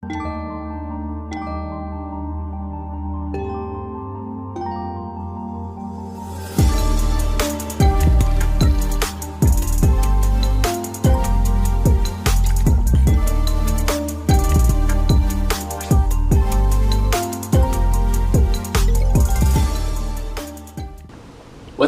What's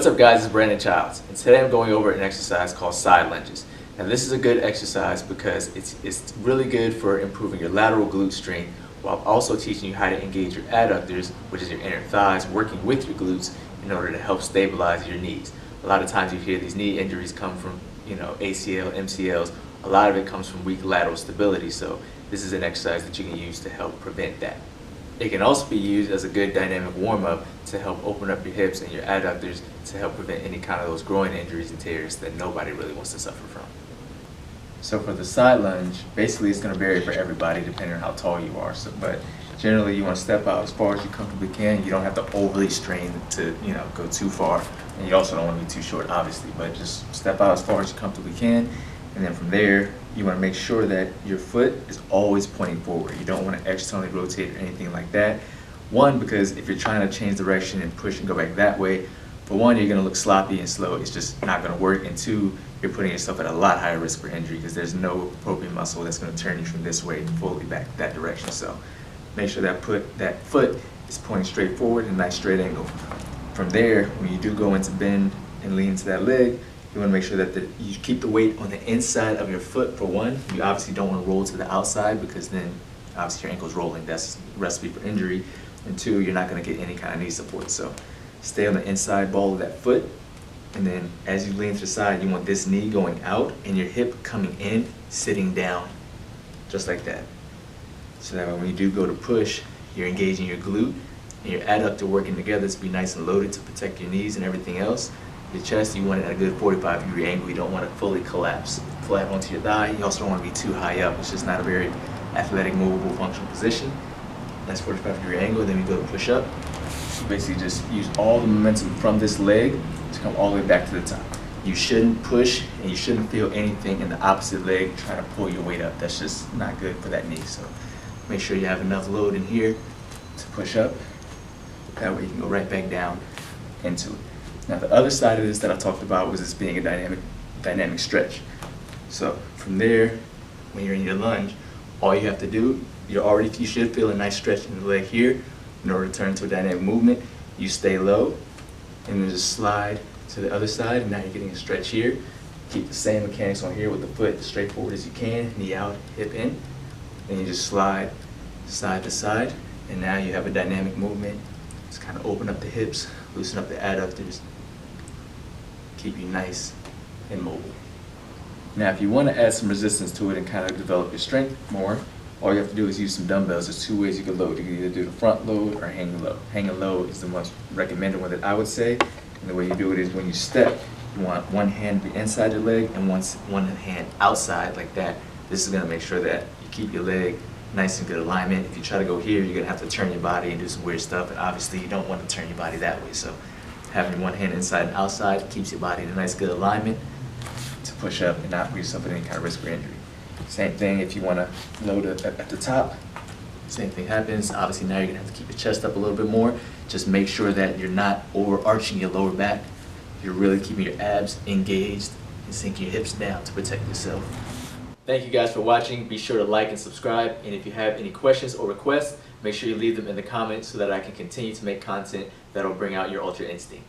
up guys, it's Brandon Childs, and today I'm going over an exercise called side lunges. Now this is a good exercise because it's really good for improving your lateral glute strength while also teaching you how to engage your adductors, which is your inner thighs, working with your glutes in order to help stabilize your knees. A lot of times you hear these knee injuries come from, ACL, MCLs. A lot of it comes from weak lateral stability, so this is an exercise that you can use to help prevent that. It can also be used as a good dynamic warm-up to help open up your hips and your adductors to help prevent any kind of those groin injuries and tears that nobody really wants to suffer from. So for the side lunge, basically it's going to vary for everybody depending on how tall you are. But generally you want to step out as far as you comfortably can. You don't have to overly strain to go too far, and you also don't want to be too short, obviously. But just step out as far as you comfortably can, and then from there you want to make sure that your foot is always pointing forward. You don't want to externally rotate or anything like that. One, because if you're trying to change direction and push and go back that way, for one, you're going to look sloppy and slow. It's just not going to work. And two, you're putting yourself at a lot higher risk for injury because there's no appropriate muscle that's going to turn you from this way fully back that direction. So make sure that foot is pointing straight forward in a nice straight angle. From there, when you do go into bend and lean into that leg, you want to make sure that you keep the weight on the inside of your foot. For one, you obviously don't want to roll to the outside because then obviously your ankle's rolling. That's a recipe for injury. And two, you're not going to get any kind of knee support. So stay on the inside ball of that foot. And then as you lean to the side, you want this knee going out and your hip coming in, sitting down, just like that. So that when you do go to push, you're engaging your glute and your adductor working together to be nice and loaded to protect your knees and everything else. Your chest, you want it at a good 45-degree angle. You don't want to fully collapse flat onto your thigh. You also don't want to be too high up. It's just not a very athletic, movable, functional position. Nice 45-degree angle. Then we go to push up. So basically just use all the momentum from this leg to come all the way back to the top. You shouldn't push and you shouldn't feel anything in the opposite leg trying to pull your weight up. That's just not good for that knee. So make sure you have enough load in here to push up. That way you can go right back down into it. Now the other side of this that I talked about was this being a dynamic stretch. So from there, when you're in your lunge, all you have to do, you should feel a nice stretch in the leg here. In order to turn to a dynamic movement, you stay low and then just slide to the other side, and now you're getting a stretch here. Keep the same mechanics on here with the foot as straightforward as you can, knee out, hip in. Then you just slide side to side, and now you have a dynamic movement. Just kind of open up the hips, loosen up the adductors, keep you nice and mobile. Now if you want to add some resistance to it and kind of develop your strength more, all you have to do is use some dumbbells. There's two ways you can load. You can either do the front load or hanging low. Hanging low is the most recommended one that I would say. And the way you do it is when you step, you want one hand to be inside your leg and one hand outside like that. This is going to make sure that you keep your leg nice and good alignment. If you try to go here, you're going to have to turn your body and do some weird stuff. And obviously you don't want to turn your body that way. So having one hand inside and outside keeps your body in a nice good alignment to push up and not put yourself at any kind of risk for injury. Same thing if you want to load it at the top. Same thing happens. Obviously now you're going to have to keep your chest up a little bit more. Just make sure that you're not overarching your lower back. You're really keeping your abs engaged and sinking your hips down to protect yourself. Thank you guys for watching. Be sure to like and subscribe. And if you have any questions or requests, make sure you leave them in the comments so that I can continue to make content that will bring out your ultra instinct.